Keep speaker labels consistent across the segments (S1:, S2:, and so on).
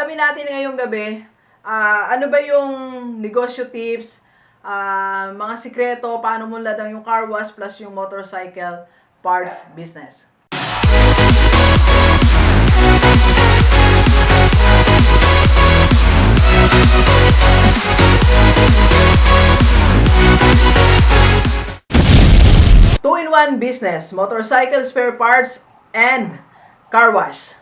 S1: alamin natin ngayong gabi, ano ba yung negosyo tips, mga sikreto, paano mo ladang yung car wash plus yung motorcycle parts business. Two-in-one business, motorcycle spare parts and car wash.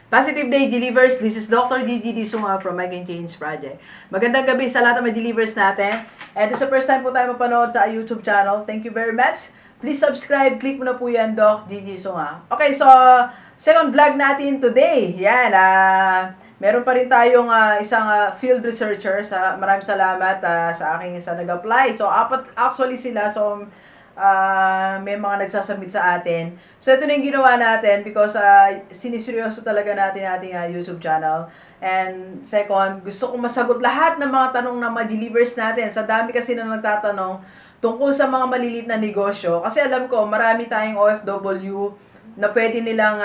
S1: Positive Day Delivers, this is Dr. Gigi Disunga from Mike and Change Project. Magandang gabi sa lahat ng mga delivers natin. And sa first time po tayo mapanood sa YouTube channel, thank you very much. Please subscribe, click mo na po yan, Doc Gigi Disunga. Okay, so second vlog natin today. Yan, meron pa rin tayong isang field researcher. Maraming salamat sa aking isa nag-apply. So apat actually sila, so may mga nagsasubmit sa atin. So, ito na yung ginawa natin because siniseryoso talaga natin ating YouTube channel. And second, gusto kong masagot lahat ng mga tanong ng mga delivers natin. Sa dami kasi na nagtatanong tungkol sa mga maliliit na negosyo. Kasi alam ko, marami tayong OFW na pwede nilang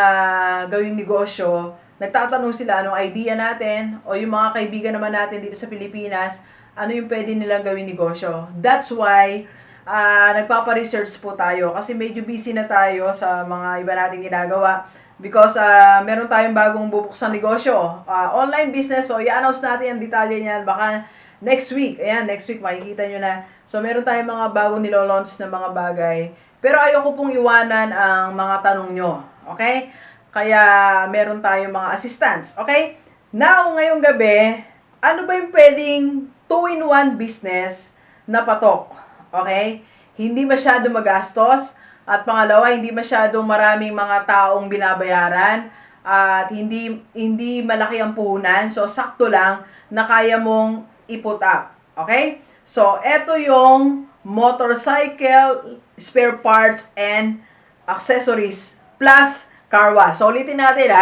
S1: gawing negosyo. Nagtatanong sila anong idea natin o yung mga kaibigan naman natin dito sa Pilipinas, ano yung pwede nilang gawing negosyo. That's why nagpapa-research po tayo kasi medyo busy na tayo sa mga iba nating ginagawa because meron tayong bagong bubuksang negosyo, online business. So i-announce natin ang detalye niyan baka next week. Ayan, next week makikita nyo na. So meron tayong mga bagong nilo-launch na mga bagay, pero ayoko pong iwanan ang mga tanong nyo, okay? Kaya meron tayong mga assistants, okay? Now, ngayong gabi, ano ba yung pwedeng two-in-one business na patok? Okay? Hindi masyado magastos. At pangalawa, hindi masyadong maraming mga taong binabayaran. At hindi malaki ang puhunan. So, sakto lang na kaya mong i-put up. Okay? So, eto yung motorcycle, spare parts, and accessories plus car wash. So, ulitin natin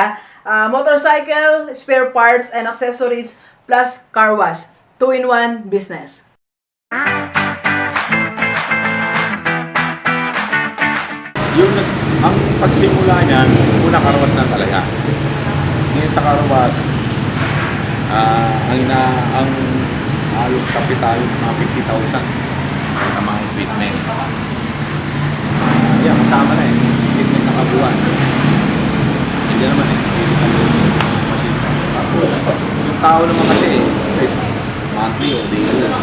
S1: motorcycle, spare parts, and accessories plus car wash. Two-in-one business.
S2: Ang pagsimula niyan, una karwas na talaga. Ngayon sa karwas, ang alok kapital, mga 50,000 sa mga equipment. Yan, tama na equipment na kabuuan. Hindi naman yung tao naman kasi, monthly o day na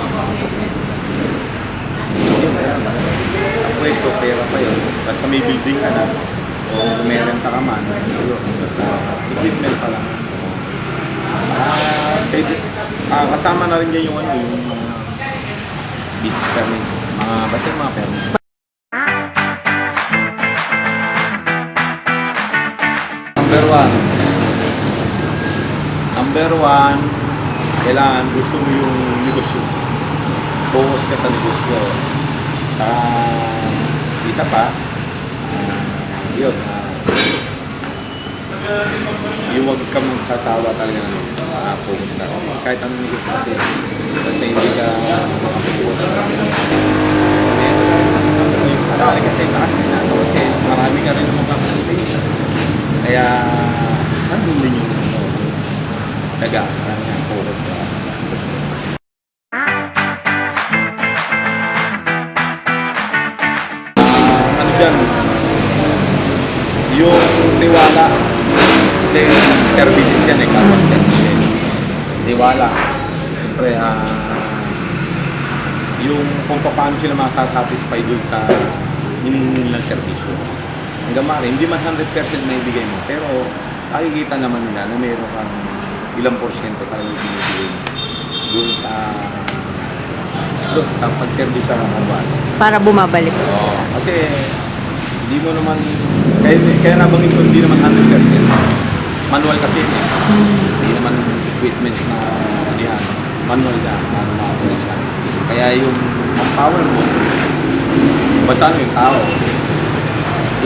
S2: pwede ko pera pa yun. Basta may building ka na o may renta ka man, equipment pa lang. Kasama na rin dyan yung bit permit, basta yung mga permit. Number one, kailangan gusto mo yung negosyo. Focus ka sa negosyo. Isa pa, yun, yung huwag ka magsasawa talaga ng focus na. Kahit anong negosyo natin, basta hindi ka makapukuha sa yung marami kasi marami ka rin mga kapatid. Kaya, nandun din yung nag-aaral ng focus na. Diyan, yung tiwala, kasi services yan kapag services. Tiwala. Siyempre, yung kung paano sila masasatisfy doon sa hinihingi ng servisyo. Hanggang maaari, hindi man 100% na ibigay mo, pero nakikita naman nila na mayroon kang ilang porsyento talagang ibigay doon sa pag-service sa karwas.
S3: Para bumabalik.
S2: Oo, kasi hindi mo naman, kaya nabanggit ko hindi naman 100%. manual kasi yun eh. Hindi naman equipment na ano yan. Manual yan, ano na siya. Kaya yung ang power mo, basta ano yung tao,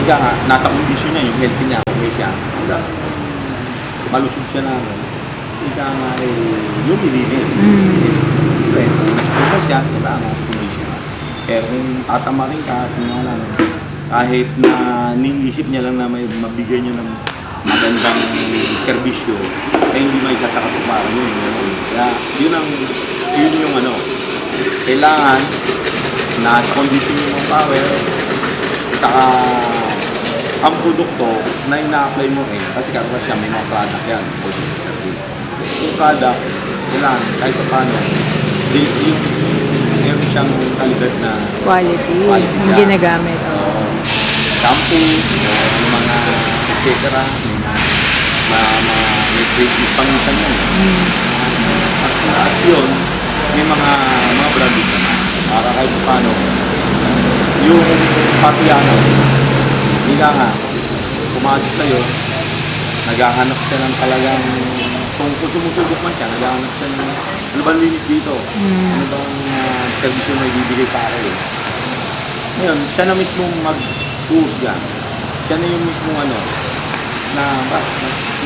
S2: ika nga, nasa kondisyon niya, yung healthy niya, okay siya. Hanggang malusog siya na, ika nga lumilinis. Siyempre, nasa siya, kailangan nasa kondisyon. Pero kung tatama rin ka, kung wala, kahit na niisip niya lang na may mabigay niyo ng magandang serbisyo, ay hindi may sasakatuparan yun. Kaya yun yung ano, kailangan nasa kondisyon yung power, saka ang produkto na ina-apply mo kasi kaya siya may mga product yan. Yung product, kailangan kahit pa paano, meron siyang kalidad na
S3: Quality. Yung
S2: siya.
S3: ginagamit.
S2: Shampoo, yung mga etc. May trade pangitan yan. At yun, may mga branded naman. Para kahit paano, yung patiano, hindi nga, pumasok sa'yo, naghahanap siya ng talagang, kung tumusubok man siya, naghahanap siya ng, ano bang limit dito? Ano bang servisyo na ibibigay sa akin? Ngayon, siya na mismo mag-tour siya na yung mismo ano, na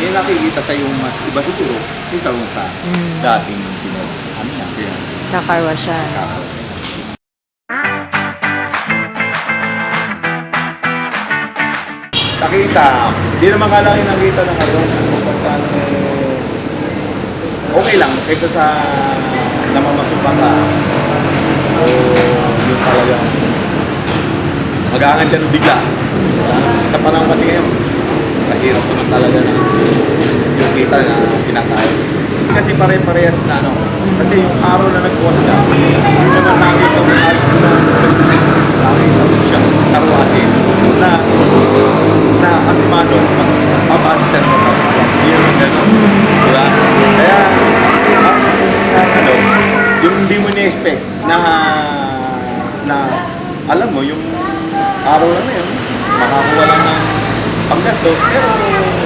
S2: may nakikita sa yung mas iba siguro, ikaw sa dating ano yan, kaya
S3: Kakarwa siya.
S2: nakita, hindi naman kailangan nakita ng ano, kung saan okay lang, kaysa sa namamasukan ka, o yung talagang mag-aangan siya ng bigla. Sa panahon kasi ngayon, mahirap naman talaga na yung kita na pinatay. Kasi pare-parehas na ano, kasi yung araw na nag-post ka, hindi naman nakita mo na nakita mo siya karwasin na asimado, mapapasok siya ng kapatid. Hindi naman gano'n. Diba? Kaya, ano, yung hindi mo ni-expect na alam mo, yung araw lang na yun, makakuha lang ng panggasto, pero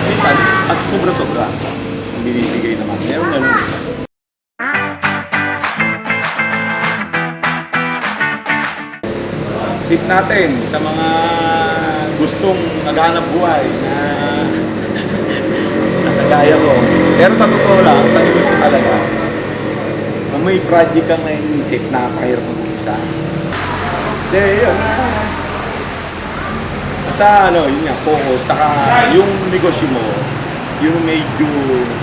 S2: minsan, at sobra-sobra, ang binibigay naman. Meron gano'n. Tip natin sa mga gustong maghanap buhay na kagaya ko. Pero sa totoo lang, sa gusto talaga, na may project kang naiisip, nakakahirap mag-umpisa. Hindi, yun. Basta ano, yun nga, focus. Saka yung negosyo mo, yung medyo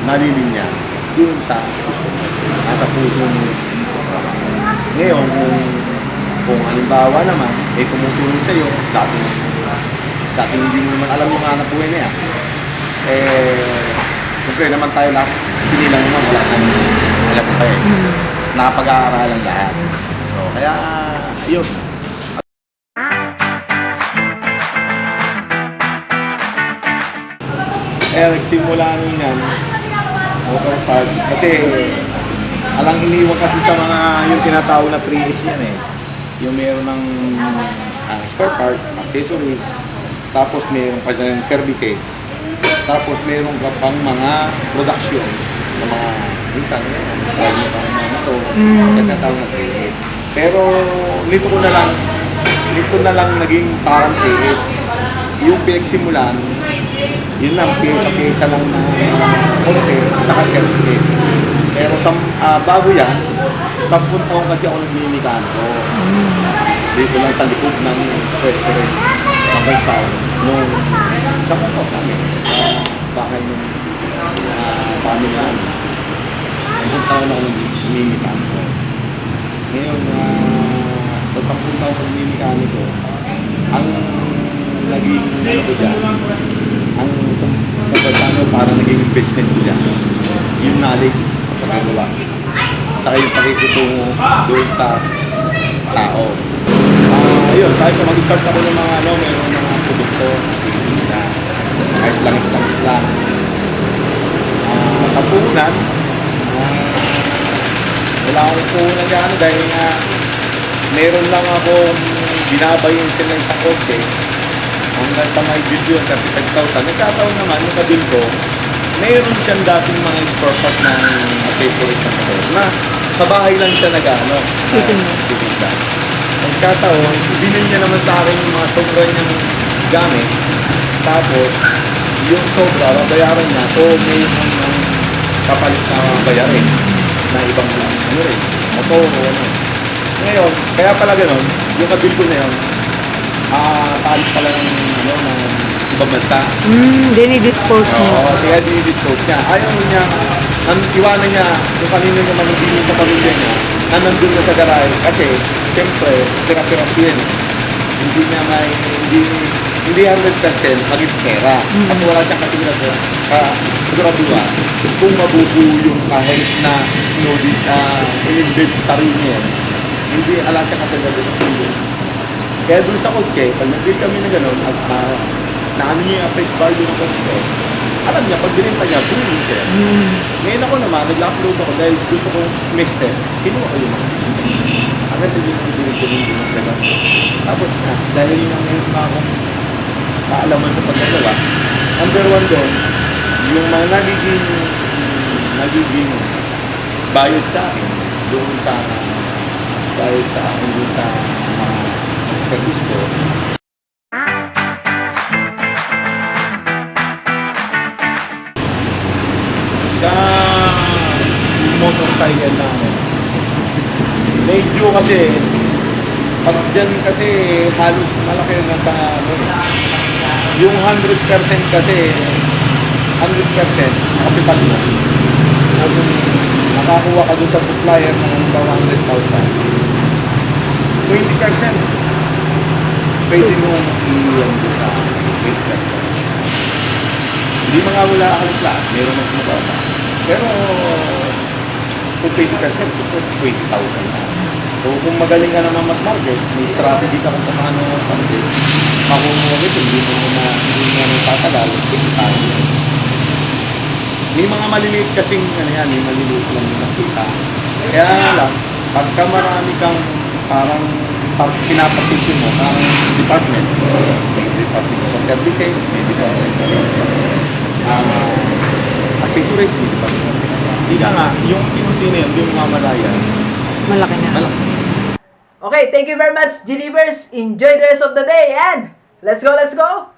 S2: nalilinya, yun sa gusto mo. Nasa puso mo. Ngayon, kung halimbawa naman, tumutulong sa'yo, dati hindi mo naman alam yung hanap buhay na yan. Siyempre naman tayo lahat, sinilang naman, wala nang alam pa eh. Napag-aaralan lahat. So, kaya, yun. Nagsimula nun yan, motor parts, kasi alang iniwan kasi sa mga yung tinatawag na 3S yan eh. Yung meron ng spare part, accessories, tapos meron pa dyan services, tapos meron ka pang mga production ng mga minsan, meron pa mga motor, tinatawag na 3S. Pero nito na lang naging parang 3S. Yung pinagsimulan, yun lang, pyesa-pyesa lang na konti, saka services. Pero bago yan, 10 taon kasi ako nagmimikanto. Dito lang sa likod ng restaurant, hanggang taon. Nung 10 taon kami, bahay ng family namin. Hanggang taon ako nagmimikanto. Ngayon, sa 10 taon nagmimikanto, ang naging ano ko dyan, ang kapatano para naging investment ko dyan, yung knowledge sa pagkagawa. Saka yung pakikitungo doon sa tao. Ayun, kahit na mag-start ako ng mga mayroong mga produkto, kahit langis-langis lang. Kapunan, wala akong puhunan dyan dahil nga meron lang akong binabayin sila isang kotse hanggang sa may video 35,000. Nagkataon naman yung kabil ko, mayroon siyang dating mga spare part ng favorite na motor na sa bahay lang siya nag-ano. Titinda. Nagkataon, ibinin niya naman sa akin yung mga sobra niyang gamit. Tapos, yung sobra, babayaran niya o may mga kapalit na bayarin na ibang ano rin, motor o ano. Ngayon, kaya pala ganun, yung kabil ko na yun, palit pala ng, ano, ng ibang bansa.
S3: Dinidiport niya.
S2: Oo, kaya dinidiport niya. Ayaw niya, iwanan niya kung kanino niya manubili sa pamilya niya na nandun na sa garahe. Kasi, siyempre, pira-pira yan. Hindi niya may, hindi 100% maging pera. At wala siyang kasiguraduhan kung mabubuo yung kahit na sinudit na in-inventory niya. Hindi ala siya kasiguraduhan. Kaya dun sa kotse, pag nag-deal kami na gano'n at naano niya yung face value ng kotse, alam niya, pag binenta niya, buhin siya. Ngayon ako naman, nag-upload ako dahil gusto kong mister, kinuha ko yung mga agad na yung binigyan ng gano'n. Tapos na, dahil yung ngayon pa akong kaalaman sa pagkagawa, number one doon, yung mga nagiging bayad sa akin, doon sa bayad sa akin, doon sa mga service ko. Sa motorcycle namin, medyo kasi, pag dyan kasi halos malaki na sa yung 100% kasi, 100% kapital na. Kung nakakuha ka doon sa supplier ng 100,000, 20% pwede mong i-iwan doon sa 8%. Hindi mga wala halos lahat, meron mas mababa. Pero kung 20%, ito 20,000 na. So kung magaling ka naman mag-market, may strategy ka kung paano mag-market, makuha mo ito, hindi mo tatagal, 20,000. May mga maliliit kasing, ano yan, may maliliit lang yung nakita. Kaya nga lang, pagka marami kang parang pinapatisyon mo, parang department, may department sa services, may department security, may department. Hindi ka nga, yung pinunti na yun, yung mamalaya,
S3: Malaki na.
S2: malaki.
S1: Okay, thank you very much, Delivers. Enjoy the rest of the day and let's go, let's go!